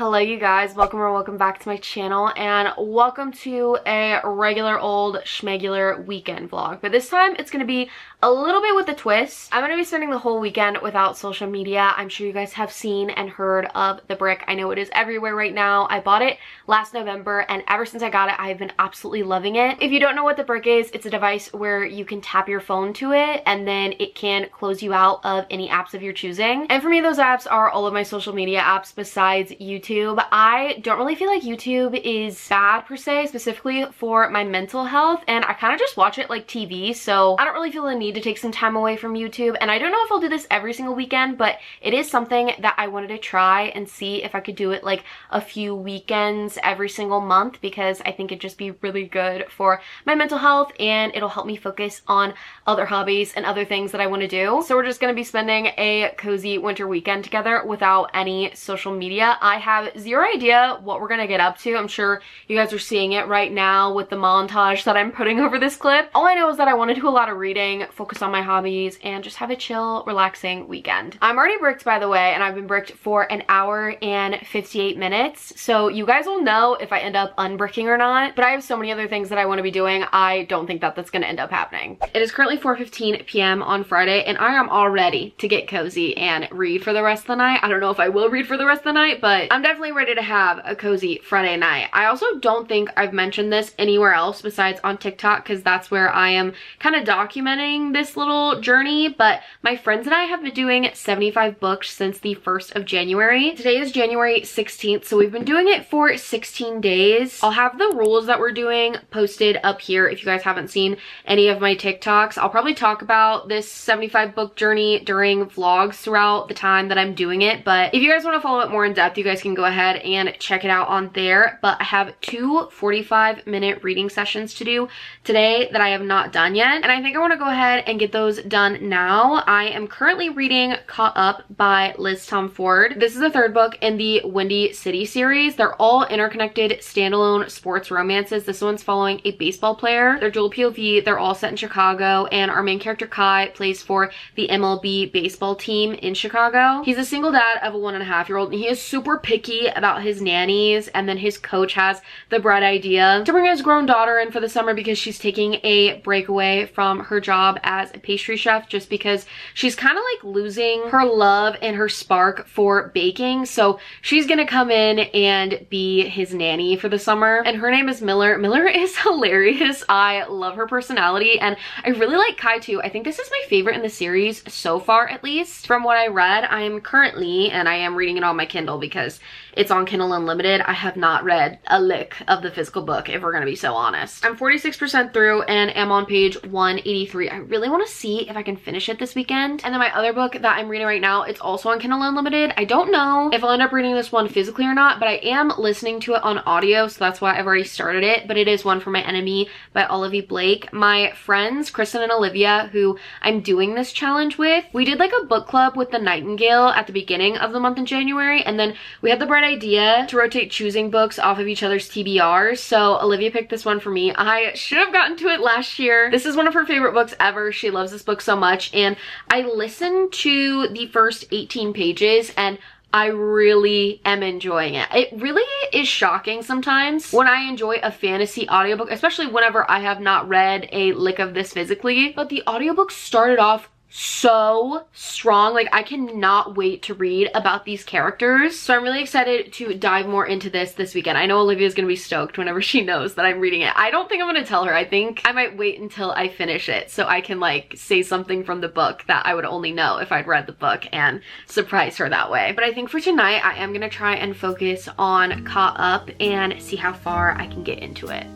Hello you guys, welcome back to my channel, and welcome to a regular old schmegular weekend vlog. But this time it's going to be a little bit with a twist. I'm going to be spending the whole weekend without social media. I'm sure you guys have seen and heard of the brick. I know it is everywhere right now. I bought it last November, and ever since I got it, I've been absolutely loving it. If you don't know what the brick is, it's a device where you can tap your phone to it, and then it can close you out of any apps of your choosing. And for me, those apps are all of my social media apps besides YouTube. I don't really feel like YouTube is bad per se, specifically for my mental health, and I kind of just watch it like TV, so I don't really feel the need to take some time away from YouTube. And I don't know if I'll do this every single weekend, but it is something that I wanted to try and see if I could do it like a few weekends every single month, because I think it'd just be really good for my mental health and it'll help me focus on other hobbies and other things that I want to do. So we're just going to be spending a cozy winter weekend together without any social media. I have zero idea what we're going to get up to. I'm sure you guys are seeing it right now with the montage that I'm putting over this clip. All I know is that I want to do a lot of reading, focus on my hobbies, and just have a chill, relaxing weekend. I'm already bricked, by the way, and I've been bricked for an hour and 58 minutes. So you guys will know if I end up unbricking or not, but I have so many other things that I want to be doing. I don't think that that's going to end up happening. It is currently 4:15 p.m. on Friday, and I am all ready to get cozy and read for the rest of the night. I don't know if I will read for the rest of the night, but I'm definitely ready to have a cozy Friday night. I also don't think I've mentioned this anywhere else besides on TikTok, because that's where I am kind of documenting this little journey, but my friends and I have been doing 75 books since the 1st of January. Today is January 16th, so we've been doing it for 16 days. I'll have the rules that we're doing posted up here if you guys haven't seen any of my TikToks. I'll probably talk about this 75 book journey during vlogs throughout the time that I'm doing it, but if you guys want to follow it more in depth, you guys can go ahead and check it out on there. But I have two 45-minute reading sessions to do today that I have not done yet, and I think I want to go ahead and get those done now. I am currently reading Caught Up by Liz Tom Ford. This is the third book in the Windy City series. They're all interconnected standalone sports romances. This one's following a baseball player. They're dual POV. They're all set in Chicago, and our main character Kai plays for the MLB baseball team in Chicago. He's a single dad of a 1.5-year-old, and he is super picky about his nannies, and then his coach has the bright idea to bring his grown daughter in for the summer because she's taking a breakaway from her job as a pastry chef, just because she's kind of like losing her love and her spark for baking. So she's gonna come in and be his nanny for the summer, and her name is Miller. Miller is hilarious. I love her personality, and I really like Kai too. I think this is my favorite in the series so far, at least from what I read. I am currently, and I am reading it on my Kindle because it's on Kindle Unlimited. I have not read a lick of the physical book, if we're gonna be so honest. I'm 46% through and am on page 183. I really want to see if I can finish it this weekend. And then my other book that I'm reading right now, it's also on Kindle Unlimited. I don't know if I'll end up reading this one physically or not, but I am listening to it on audio, so that's why I've already started it. But it is One for My Enemy by Olivia Blake. My friends, Kristen and Olivia, who I'm doing this challenge with, we did like a book club with the Nightingale at the beginning of the month in January, and then we had the bright idea to rotate choosing books off of each other's TBRs. So Olivia picked this one for me. I should have gotten to it last year. This is one of her favorite books ever. She loves this book so much, and I listened to the first 18 pages and I really am enjoying it. It really is shocking sometimes when I enjoy a fantasy audiobook, especially whenever I have not read a lick of this physically, but the audiobook started off so strong. Like, I cannot wait to read about these characters. So I'm really excited to dive more into this weekend. I know Olivia's gonna be stoked whenever she knows that I'm reading it. I don't think I'm gonna tell her. I think I might wait until I finish it so I can like say something from the book that I would only know if I'd read the book and surprise her that way. But I think for tonight I am gonna try and focus on Caught Up and see how far I can get into it.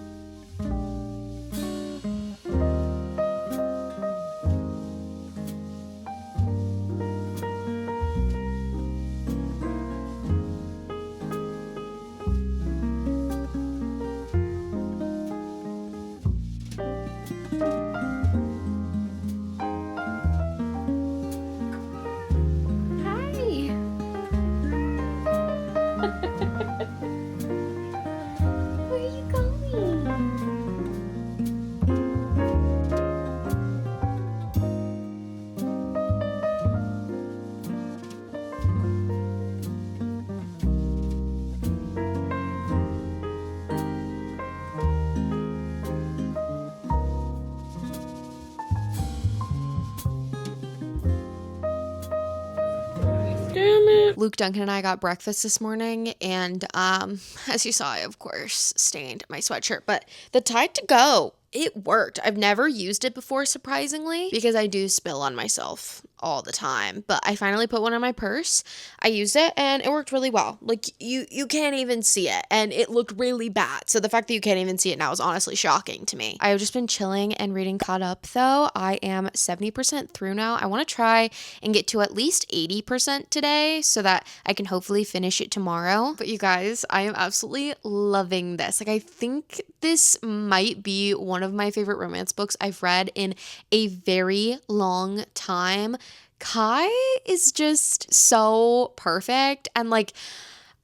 Where are you going? Luke, Duncan, and I got breakfast this morning, and as you saw, I of course stained my sweatshirt, but the Tide to Go, it worked. I've never used it before, surprisingly, because I do spill on myself all the time, but I finally put one in my purse. I used it and it worked really well. Like you can't even see it, and it looked really bad. So the fact that you can't even see it now is honestly shocking to me. I've just been chilling and reading caught up though. I am 70% through now. I want to try and get to at least 80% today so that I can hopefully finish it tomorrow. But you guys, I am absolutely loving this. Like, I think this might be one of my favorite romance books I've read in a very long time. Kai is just so perfect, and like,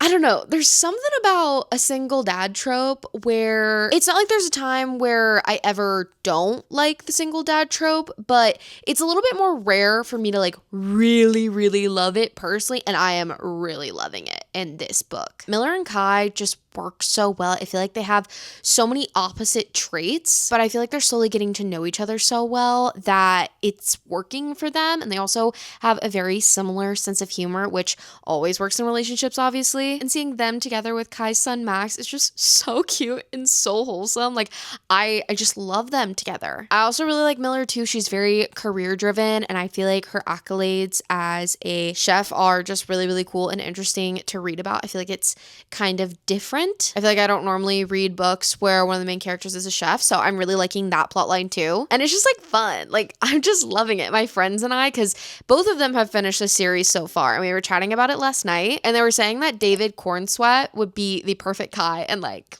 I don't know, there's something about a single dad trope where it's not like there's a time where I ever don't like the single dad trope, but it's a little bit more rare for me to like really love it personally, and I am really loving it in this book. Miller and Kai just work so well. I feel like they have so many opposite traits, but I feel like they're slowly getting to know each other so well that it's working for them. And they also have a very similar sense of humor, which always works in relationships, obviously. And seeing them together with Kai's son Max is just so cute and so wholesome. Like, I just love them together. I also really like Miller too. She's very career driven, and I feel like her accolades as a chef are just really cool and interesting to read about. I feel like it's kind of different. I feel like I don't normally read books where one of the main characters is a chef, so I'm really liking that plotline too. And it's just like fun. Like, I'm just loving it. My friends and I, because both of them have finished the series so far, and we were chatting about it last night, and they were saying that David Cornsweat would be the perfect Kai, and like,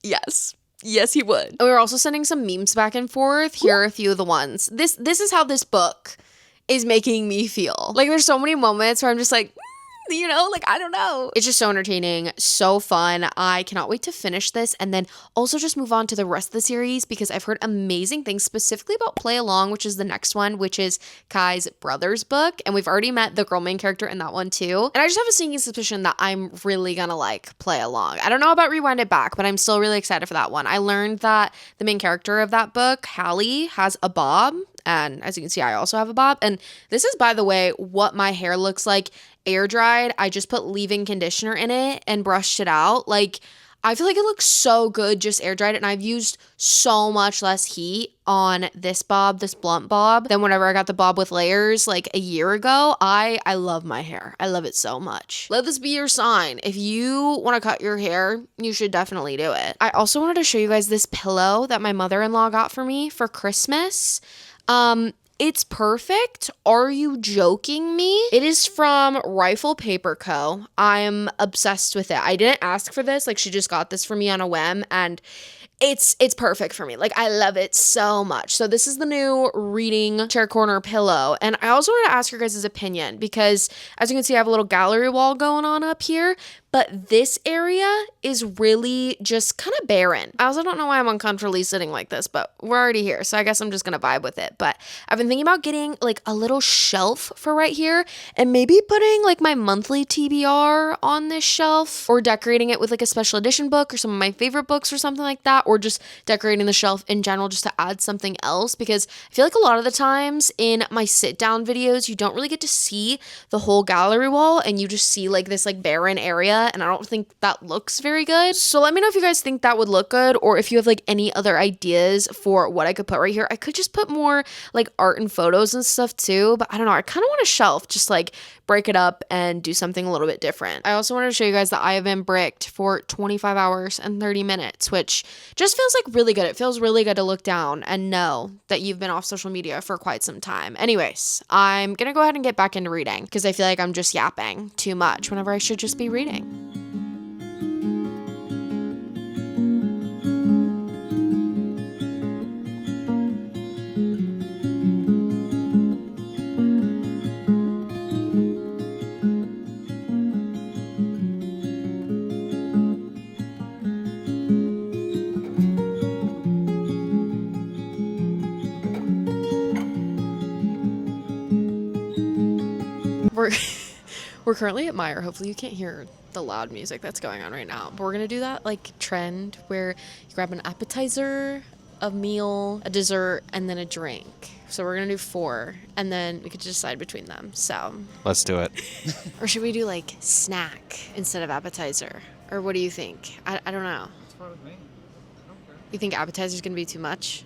yes, he would. And we were also sending some memes back and forth. Here are a few of the ones. This is how this book is making me feel. Like, there's so many moments where I'm just like, you know, like, I don't know. It's just so entertaining, so fun. I cannot wait to finish this and then also just move on to the rest of the series, because I've heard amazing things specifically about Play Along, which is the next one, which is Kai's brother's book. And we've already met the girl main character in that one too. And I just have a sneaking suspicion that I'm really gonna like Play Along. I don't know about Rewind It Back, but I'm still really excited for that one. I learned that the main character of that book, Hallie, has a bob. And as you can see, I also have a bob. And this is, by the way, what my hair looks like air dried. I just put leave-in conditioner in it and brushed it out. Like, I feel like it looks so good just air dried, and I've used so much less heat on this bob, this blunt bob, than whenever I got the bob with layers like a year ago. I love my hair. I love it so much. Let this be your sign. If you want to cut your hair, you should definitely do it. I also wanted to show you guys this pillow that my mother-in-law got for me for Christmas. It's perfect. Are you joking me? It is from Rifle Paper Co. I'm obsessed with it. I didn't ask for this. Like, she just got this for me on a whim, and it's perfect for me. Like, I love it so much. So this is the new reading chair corner pillow. And I also wanted to ask your guys' opinion, because as you can see, I have a little gallery wall going on up here, but this area is really just kind of barren. I also don't know why I'm uncomfortably sitting like this, but we're already here, so I guess I'm just gonna vibe with it. But I've been thinking about getting like a little shelf for right here, and maybe putting like my monthly TBR on this shelf, or decorating it with like a special edition book or some of my favorite books or something like that, or just decorating the shelf in general just to add something else, because I feel like a lot of the times in my sit down videos, you don't really get to see the whole gallery wall, and you just see like this like barren area, and I don't think that looks very good. So let me know if you guys think that would look good, or if you have like any other ideas for what I could put right here. I could just put more like art and photos and stuff too, but I don't know. I kind of want a shelf, just like break it up and do something a little bit different. I also wanted to show you guys that I have been bricked for 25 hours and 30 minutes, which just feels like really good. It feels really good to look down and know that you've been off social media for quite some time. Anyways, I'm gonna go ahead and get back into reading, because I feel like I'm just yapping too much whenever I should just be reading. We're currently at Meijer. Hopefully you can't hear the loud music that's going on right now, but we're gonna do that like trend where you grab an appetizer, a meal, a dessert, and then a drink. So we're gonna do 4, and then we could decide between them. So Let's do it. or should we do like snack instead of appetizer? Or what do you think? I don't know. That's fine with me. I don't care. You think appetizer's gonna be too much?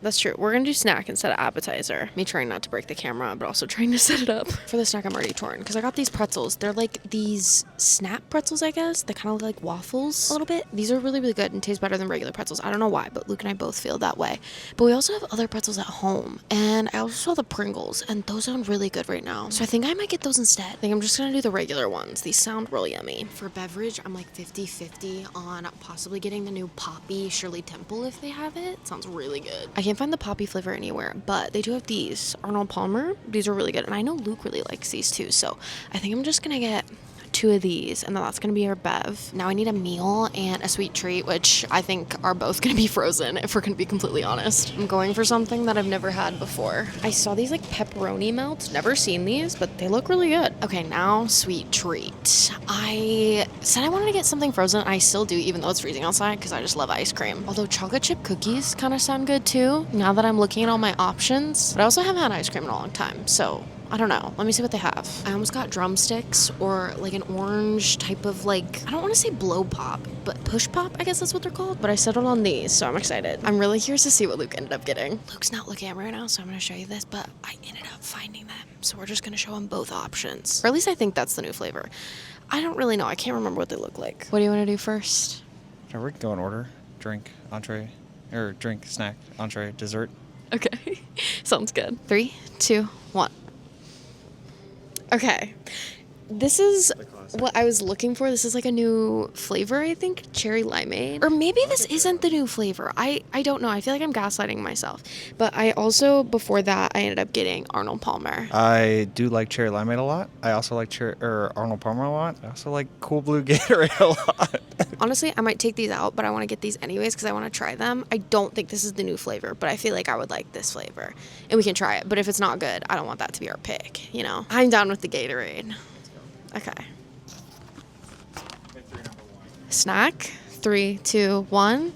That's true. We're going to do snack instead of appetizer. Me trying not to break the camera, but also trying to set it up. For the snack, I'm already torn because I got these pretzels. They're like these snap pretzels, I guess. They kind of look like waffles a little bit. These are really, really good and taste better than regular pretzels. I don't know why, but Luke and I both feel that way. But we also have other pretzels at home. And I also saw the Pringles, and those sound really good right now. So I think I might get those instead. I think I'm just going to do the regular ones. These sound real yummy. For beverage, I'm like 50-50 on possibly getting the new Poppy Shirley Temple if they have it. Sounds really good. I can't find the Poppy flavor anywhere, but they do have these Arnold Palmer. These are really good, and I know Luke really likes these too, so I think I'm just gonna get 2 of these, and then that's gonna be our bev. Now I need a meal and a sweet treat, which I think are both gonna be frozen if we're gonna be completely honest. I'm going for something that I've never had before. I saw these like pepperoni melts, never seen these, but they look really good. Okay, now sweet treat. I said I wanted to get something frozen. I still do, even though it's freezing outside, because I just love ice cream. Although chocolate chip cookies kind of sound good too, now that I'm looking at all my options. But I also haven't had ice cream in a long time, so I don't know. Let me see what they have. I almost got drumsticks or like an orange type of like, I don't want to say blow pop, but push pop, I guess that's what they're called. But I settled on these, so I'm excited. I'm really curious to see what Luke ended up getting. Luke's not looking at me right now, so I'm going to show you this, but I ended up finding them. So we're just going to show him both options. Or at least I think that's the new flavor. I don't really know. I can't remember what they look like. What do you want to do first? Sure, we can go in order. Drink, entree, or drink, snack, entree, dessert. Okay. Sounds good. 3, 2, 1. Okay, this is what I was looking for. This is like a new flavor, I think, cherry limeade. Or maybe this isn't the new flavor. I don't know. I feel like I'm gaslighting myself. But I also, before that, I ended up getting Arnold Palmer. I do like cherry limeade a lot. I also like Arnold Palmer a lot. I also like Cool Blue Gatorade a lot. Honestly, I might take these out, but I want to get these anyways because I want to try them. I don't think this is the new flavor, but I feel like I would like this flavor. And we can try it. But if it's not good, I don't want that to be our pick, you know? I'm down with the Gatorade. Okay. Snack. 3, 2, 1.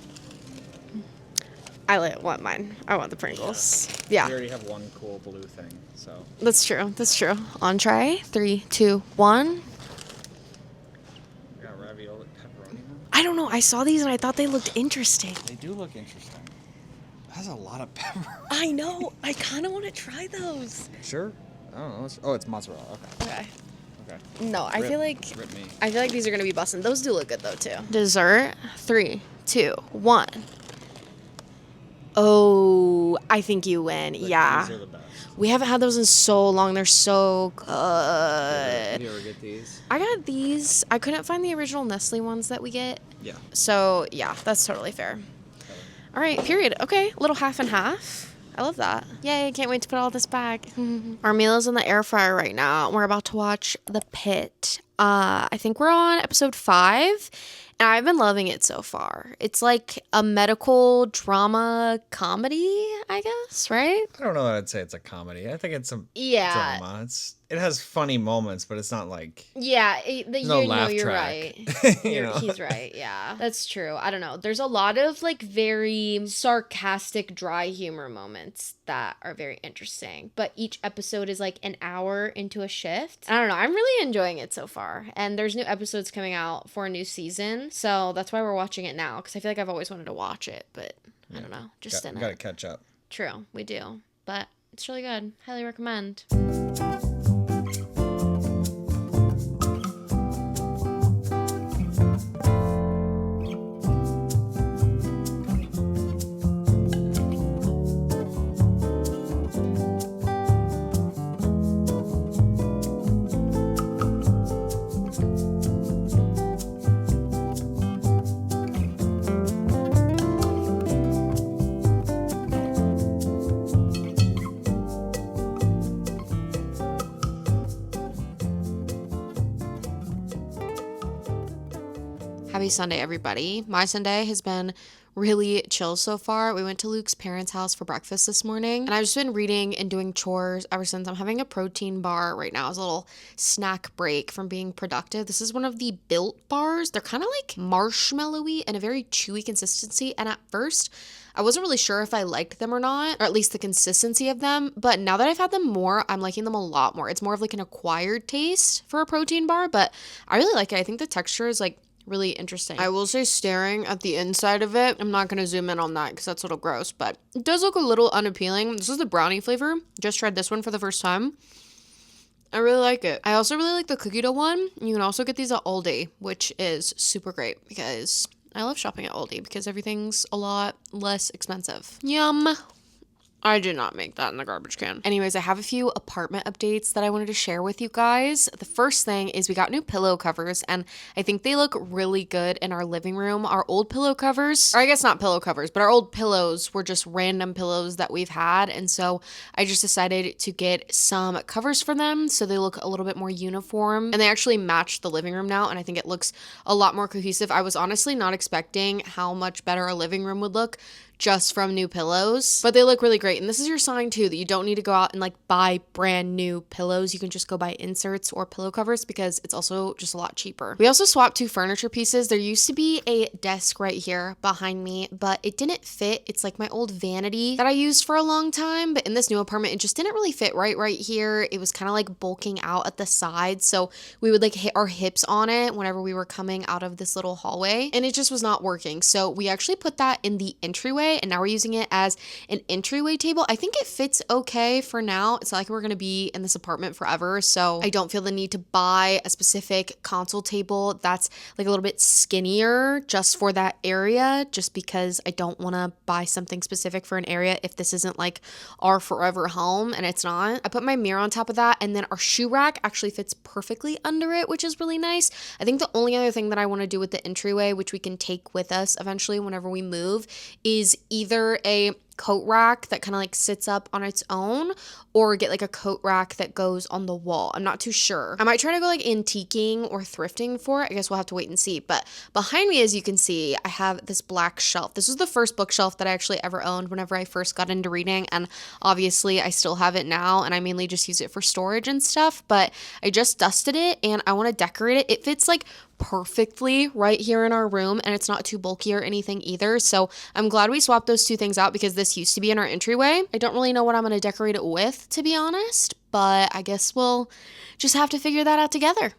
I want mine. I want the Pringles. Yeah. We already have one Cool Blue thing, so. That's true. That's true. Entree. 3, 2, 1. We got ravioli, pepperoni. I don't know. I saw these and I thought they looked interesting. They do look interesting. That's a lot of pepper. I know. I kind of want to try those. Sure. I don't know. Oh, it's mozzarella. Okay. Okay. Okay. No, I feel like Rip me. I feel like these are gonna be busting. Those do look good though too. Dessert. 3, 2, 1. Oh, I think you win. Yeah. These are the best. We haven't had those in so long. They're so good. Did you ever get these? I got these. I couldn't find the original Nestle ones that we get. Yeah. So yeah, that's totally fair. All right, period. Okay, a little half and half. I love that. Yay, can't wait to put all this back. Our meal is in the air fryer right now. We're about to watch The Pit. I think we're on episode 5, and I've been loving it so far. It's like a medical drama comedy, I guess, right? I don't know that I'd say it's a comedy. I think it's a Yeah. drama. It has funny moments, but it's not like Yeah, no laugh you're track. right. You know? He's right, yeah. That's true. I don't know. There's a lot of like very sarcastic, dry humor moments that are very interesting. But each episode is like an hour into a shift. I don't know. I'm really enjoying it so far. And there's new episodes coming out for a new season. So that's why we're watching it now. Because I feel like I've always wanted to watch it. But I don't know. Just in it. Gotta catch up. True. We do. But it's really good. Highly recommend. Happy Sunday, everybody. My Sunday has been really chill so far. We went to Luke's parents' house for breakfast this morning, and I've just been reading and doing chores ever since. I'm having a protein bar right now as a little snack break from being productive. This is one of the Built bars. They're kind of like marshmallowy and a very chewy consistency, and at first I wasn't really sure if I liked them or not, or at least the consistency of them, but now that I've had them more, I'm liking them a lot more. It's more of like an acquired taste for a protein bar, but I really like it. I think the texture is like really interesting. I will say, staring at the inside of it, I'm not going to zoom in on that because that's a little gross, but it does look a little unappealing. This is the brownie flavor. Just tried this one for the first time. I really like it. I also really like the cookie dough one. You can also get these at Aldi, which is super great because I love shopping at Aldi because everything's a lot less expensive. Yum. I did not make that in the garbage can. Anyways, I have a few apartment updates that I wanted to share with you guys. The first thing is we got new pillow covers, and I think they look really good in our living room. Our old pillow covers, or I guess not pillow covers, but our old pillows were just random pillows that we've had, and so I just decided to get some covers for them so they look a little bit more uniform, and they actually match the living room now, and I think it looks a lot more cohesive. I was honestly not expecting how much better our living room would look just from new pillows, but they look really great. And this is your sign too that you don't need to go out and like buy brand new pillows. You can just go buy inserts or pillow covers because it's also just a lot cheaper. We also swapped 2 furniture pieces. There used to be a desk right here behind me, but it didn't fit. It's like my old vanity that I used for a long time, but in this new apartment, it just didn't really fit right here. It was kind of like bulking out at the sides, so we would like hit our hips on it whenever we were coming out of this little hallway, and it just was not working. So we actually put that in the entryway, and now we're using it as an entryway table. I think it fits okay for now. It's not like we're going to be in this apartment forever, so I don't feel the need to buy a specific console table that's like a little bit skinnier just for that area, just because I don't want to buy something specific for an area if this isn't like our forever home, and it's not. I put my mirror on top of that, and then our shoe rack actually fits perfectly under it, which is really nice. I think the only other thing that I want to do with the entryway, which we can take with us eventually whenever we move, is either a coat rack that kind of like sits up on its own, or get like a coat rack that goes on the wall. I'm not too sure. I might try to go like antiquing or thrifting for it. I guess we'll have to wait and see. But behind me, as you can see, I have this black shelf. This was the first bookshelf that I actually ever owned whenever I first got into reading, and obviously I still have it now, and I mainly just use it for storage and stuff, but I just dusted it and I want to decorate it. It fits like perfectly right here in our room, and it's not too bulky or anything either, so I'm glad we swapped those 2 things out because this used to be in our entryway. I don't really know what I'm going to decorate it with, to be honest, but I guess we'll just have to figure that out together.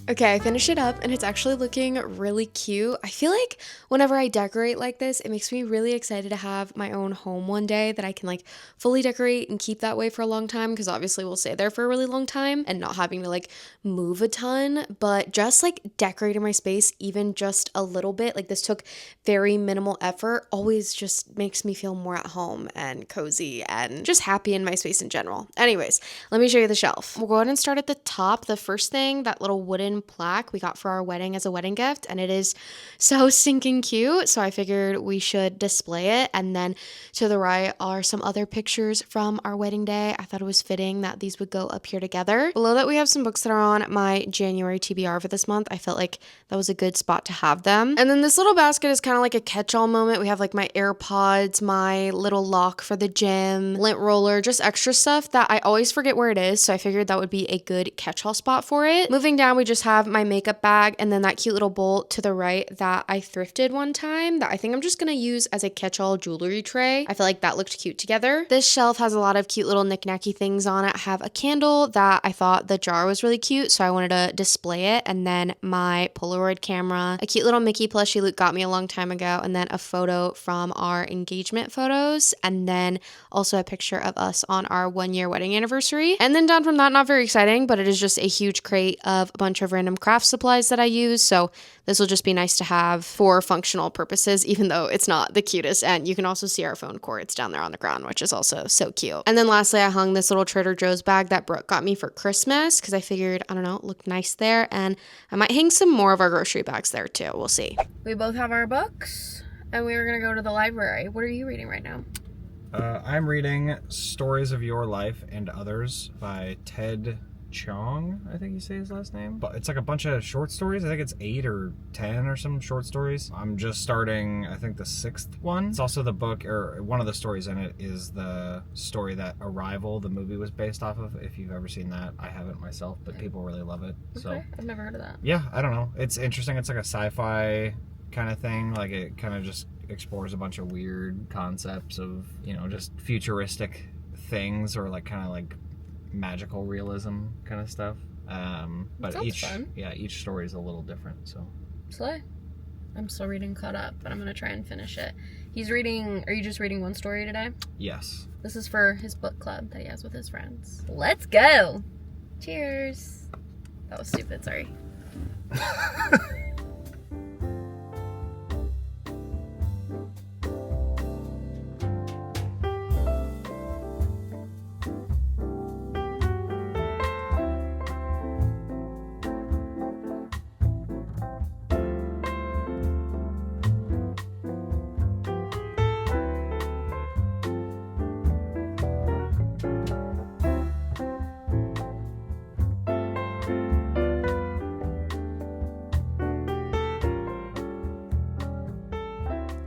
Okay, I finished it up and it's actually looking really cute. I feel like whenever I decorate like this, it makes me really excited to have my own home one day that I can like fully decorate and keep that way for a long time, because obviously we'll stay there for a really long time and not having to like move a ton. But just like decorating my space even just a little bit, like this took very minimal effort, always just makes me feel more at home and cozy and just happy in my space in general. Anyways, let me show you the shelf. We'll go ahead and start at the top. The first thing, that little wooden plaque we got for our wedding as a wedding gift, and it is so stinking cute, so I figured we should display it. And then to the right are some other pictures from our wedding day. I thought it was fitting that these would go up here together. Below that we have some books that are on my January TBR for this month. I felt like that was a good spot to have them. And then this little basket is kind of like a catch-all moment. We have like my AirPods, my little lock for the gym, lint roller, just extra stuff that I always forget where it is, so I figured that would be a good catch-all spot for it. Moving down, we just have my makeup bag, and then that cute little bowl to the right that I thrifted one time that I think I'm just gonna use as a catch-all jewelry tray. I feel like that looked cute together. This shelf has a lot of cute little knick-knacky things on it. I have a candle that I thought the jar was really cute, so I wanted to display it, and then my Polaroid camera, a cute little Mickey plushie Luke got me a long time ago, and then a photo from our engagement photos, and then also a picture of us on our 1-year wedding anniversary. And then down from that, not very exciting, but it is just a huge crate of a bunch of of random craft supplies that I use, so this will just be nice to have for functional purposes, even though it's not the cutest. And you can also see our phone cords down there on the ground, which is also so cute. And then lastly, I hung this little Trader Joe's bag that Brooke got me for Christmas because I figured, I don't know, it looked nice there. And I might hang some more of our grocery bags there too. We'll see. We both have our books and we were gonna go to the library. What are you reading right now? I'm reading Stories of Your Life and Others by Ted Chong, I think you say his last name. But it's like a bunch of short stories. I think it's 8 or 10 or some short stories. I'm just starting, I think, the 6th one. It's also the book, or one of the stories in it is the story that Arrival, the movie, was based off of. If you've ever seen that. I haven't myself, but people really love it. So Okay, I've never heard of that. yeah, I don't know. It's interesting. It's like a sci-fi kind of thing. Like it kind of just explores a bunch of weird concepts of, you know, just futuristic things or like kind of like magical realism kind of stuff. But sounds each fun. each story is a little different. So Slay. I'm still reading Caught Up, but I'm gonna try and finish it. He's reading. Are you just reading one story today? yes. This is for his book club that he has with his friends. Let's go. Cheers. That was stupid. Sorry.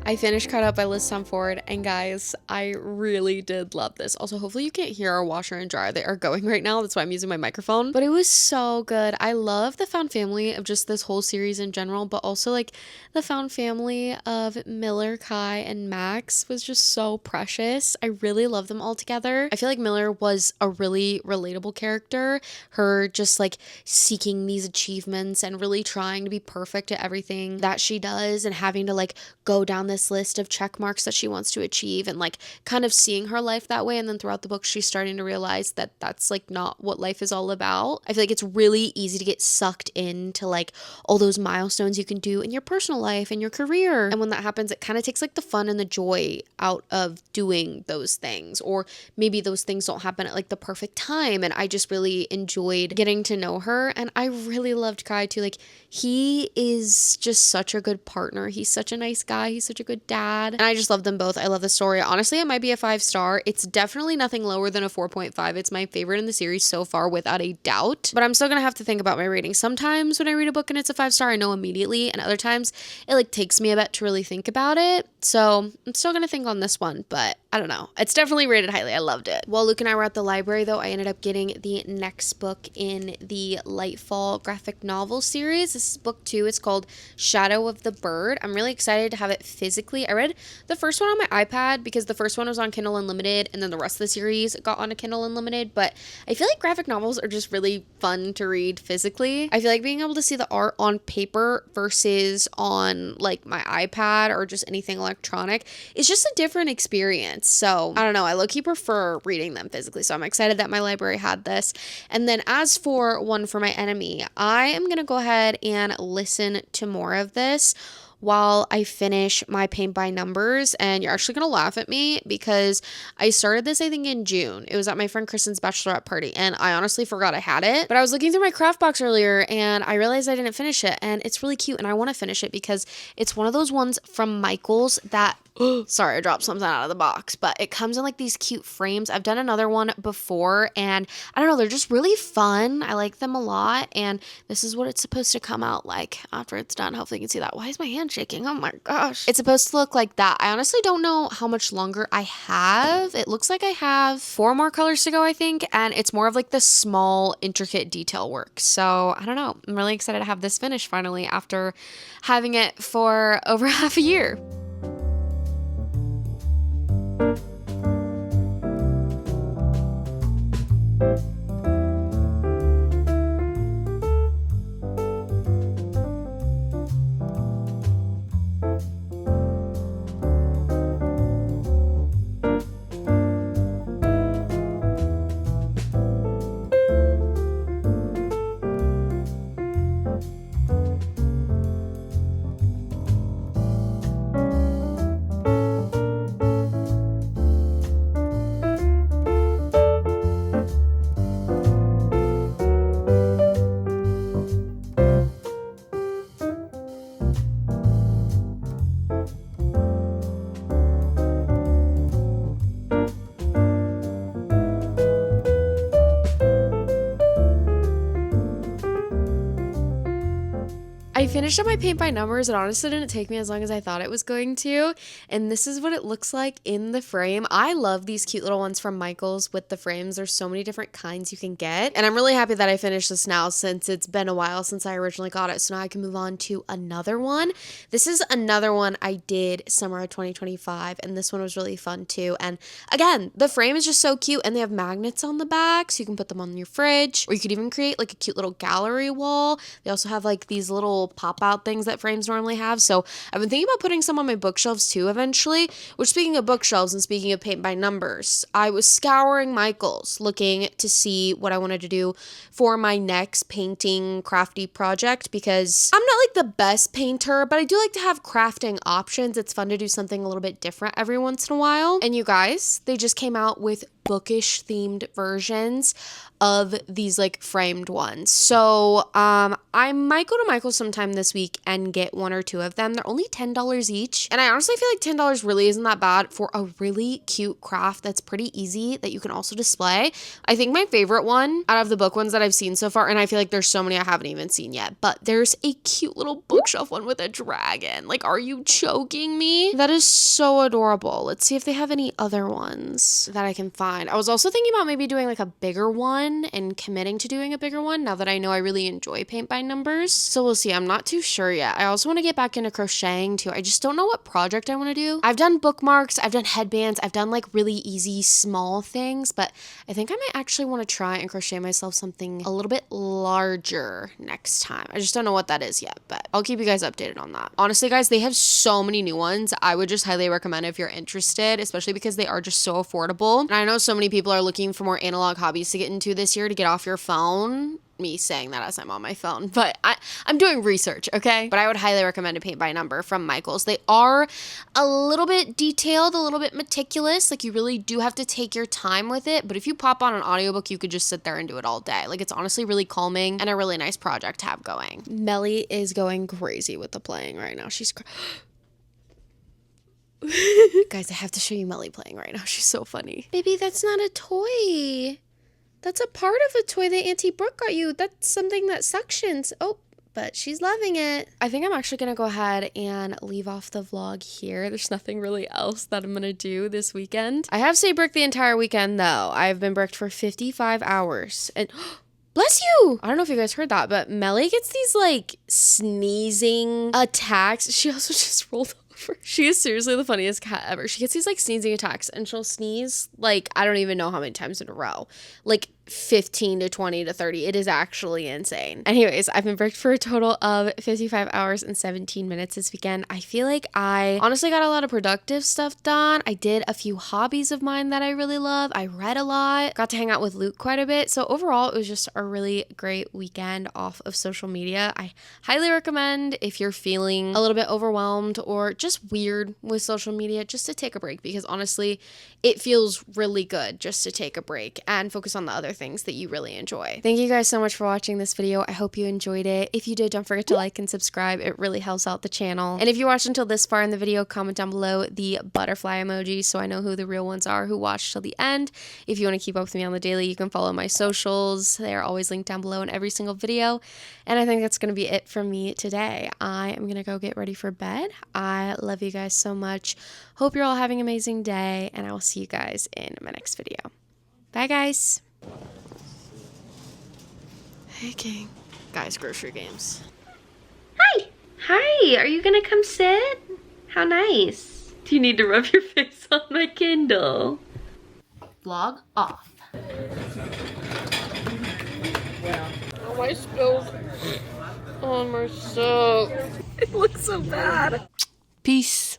I finished Caught Up by Liz Tom Ford, and guys, I really did love this. Also, hopefully you can't hear our washer and dryer. They are going right now. That's why I'm using my microphone. But it was so good. I love the found family of just this whole series in general, but also like the found family of Miller, Kai, and Max was just so precious. I really love them all together. I feel like Miller was a really relatable character. Her just like seeking these achievements and really trying to be perfect at everything that she does and having to like go down this list of check marks that she wants to achieve and like kind of seeing her life that way. And then throughout the book, she's starting to realize that that's like not what life is all about. I feel like it's really easy to get sucked into like all those milestones you can do in your personal life and your career. And when that happens, it kind of takes like the fun and the joy out of doing those things. Or maybe those things don't happen at like the perfect time. And I just really enjoyed getting to know her. And I really loved Kai too. Like he is just such a good partner. He's such a nice guy. He's such a good dad. And I just love them both. I love the story. Honestly, it might be a 5-star. It's definitely nothing lower than a 4.5. It's my favorite in the series so far without a doubt. But I'm still gonna have to think about my rating. Sometimes when I read a book and it's a 5-star, I know immediately. And other times it like takes me a bit to really think about it. So I'm still gonna think on this one, but I don't know. It's definitely rated highly. I loved it. While Luke and I were at the library though, I ended up getting the next book in the Lightfall graphic novel series. This is book 2. It's called Shadow of the Bird. I'm really excited to have it physically. I read the first one on my iPad because the first one was on Kindle Unlimited and then the rest of the series got onto Kindle Unlimited, but I feel like graphic novels are just really fun to read physically. I feel like being able to see the art on paper versus on like my iPad or just anything electronic is just a different experience. So I don't know, I low-key prefer reading them physically, so I'm excited that my library had this. And then as for One for My Enemy, I am gonna go ahead and listen to more of this while I finish my paint by numbers. And you're actually gonna laugh at me because I started this I think in June. It was at my friend Kristen's bachelorette party and I honestly forgot I had it, but I was looking through my craft box earlier and I realized I didn't finish it, and it's really cute and I want to finish it because it's one of those ones from Michaels that sorry, I dropped something out of the box, but it comes in like these cute frames. I've done another one before and I don't know, they're just really fun. I like them a lot, and this is what it's supposed to come out like after it's done. Hopefully you can see that. Why is my hand shaking? Oh my gosh. It's supposed to look like that. I honestly don't know how much longer I have. It looks like I have 4 more colors to go, I think, and it's more of like the small, intricate detail work. So I don't know. I'm really excited to have this finished finally after having it for over half a year. I finished up my paint by numbers. It honestly didn't take me as long as I thought it was going to. And this is what it looks like in the frame. I love these cute little ones from Michaels with the frames. There's so many different kinds you can get. And I'm really happy that I finished this now since it's been a while since I originally got it. So now I can move on to another one. This is another one I did summer of 2025. And this one was really fun too. And again, the frame is just so cute. And they have magnets on the back so you can put them on your fridge. Or you could even create like a cute little gallery wall. They also have like these little pop-out things that frames normally have. So I've been thinking about putting some on my bookshelves too eventually. Which, speaking of bookshelves and speaking of paint by numbers, I was scouring Michaels looking to see what I wanted to do for my next painting crafty project, because I'm not like the best painter, but I do like to have crafting options. It's fun to do something a little bit different every once in a while. And you guys, they just came out with bookish themed versions of these like framed ones. So I might go to Michael's sometime this week and get one or two of them. They're only $10 each. And I honestly feel like $10 really isn't that bad for a really cute craft that's pretty easy that you can also display. I think my favorite one out of the book ones that I've seen so far, and I feel like there's so many I haven't even seen yet, but there's a cute little bookshelf one with a dragon. Like, are you joking me? That is so adorable. Let's see if they have any other ones that I can find. I was also thinking about maybe doing like a bigger one and committing to doing a bigger one now that I know I really enjoy paint by numbers. So we'll see. I'm not too sure yet. I also want to get back into crocheting too. I just don't know what project I want to do. I've done bookmarks, I've done headbands, I've done like really easy small things, but I think I might actually want to try and crochet myself something a little bit larger next time. I just don't know what that is yet, but I'll keep you guys updated on that. Honestly, guys, they have so many new ones. I would just highly recommend if you're interested, especially because they are just so affordable. And I know so many people are looking for more analog hobbies to get into this year to get off your phone. Me saying that as I'm on my phone, but I'm doing research, okay? But I would highly recommend a paint by number from Michaels. They are a little bit detailed, a little bit meticulous. Like, you really do have to take your time with it. But if you pop on an audiobook, you could just sit there and do it all day. Like, it's honestly really calming and a really nice project to have going. Melly is going crazy with the playing right now. She's guys, I have to show you Melly playing right now. She's so funny. Baby, that's not a toy. That's a part of a toy that Auntie Brooke got you. That's something that suctions. Oh, but she's loving it. I think I'm actually going to go ahead and leave off the vlog here. There's nothing really else that I'm going to do this weekend. I have stayed bricked the entire weekend, though. I've been bricked for 55 hours. And bless you! I don't know if you guys heard that, but Melly gets these, like, sneezing attacks. She also just rolled over. She is seriously the funniest cat ever. She gets these, like, sneezing attacks, and she'll sneeze, like, I don't even know how many times in a row. Like, 15 to 20 to 30. It is actually insane. Anyways, I've been bricked for a total of 55 hours and 17 minutes this weekend. I feel like I honestly got a lot of productive stuff done. I did a few hobbies of mine that I really love. I read a lot, got to hang out with Luke quite a bit. So overall, it was just a really great weekend off of social media. I highly recommend if you're feeling a little bit overwhelmed or just weird with social media, just to take a break, because honestly, it feels really good just to take a break and focus on the other things that you really enjoy. Thank you guys so much for watching this video. I hope you enjoyed it. If you did, don't forget to like and subscribe. It really helps out the channel. And if you watched until this far in the video, comment down below the butterfly emoji so I know who the real ones are who watched till the end. If you want to keep up with me on the daily, you can follow my socials. They are always linked down below in every single video. And I think that's going to be it from me today. I am going to go get ready for bed. I love you guys so much. Hope you're all having an amazing day, and I will see you guys in my next video. Bye, guys. Hey, King. Guys, grocery games. Hi! Hi! Are you gonna come sit? How nice. Do you need to rub your face on my Kindle? Vlog off. Oh, I spilled on my soap. It looks so bad. Peace.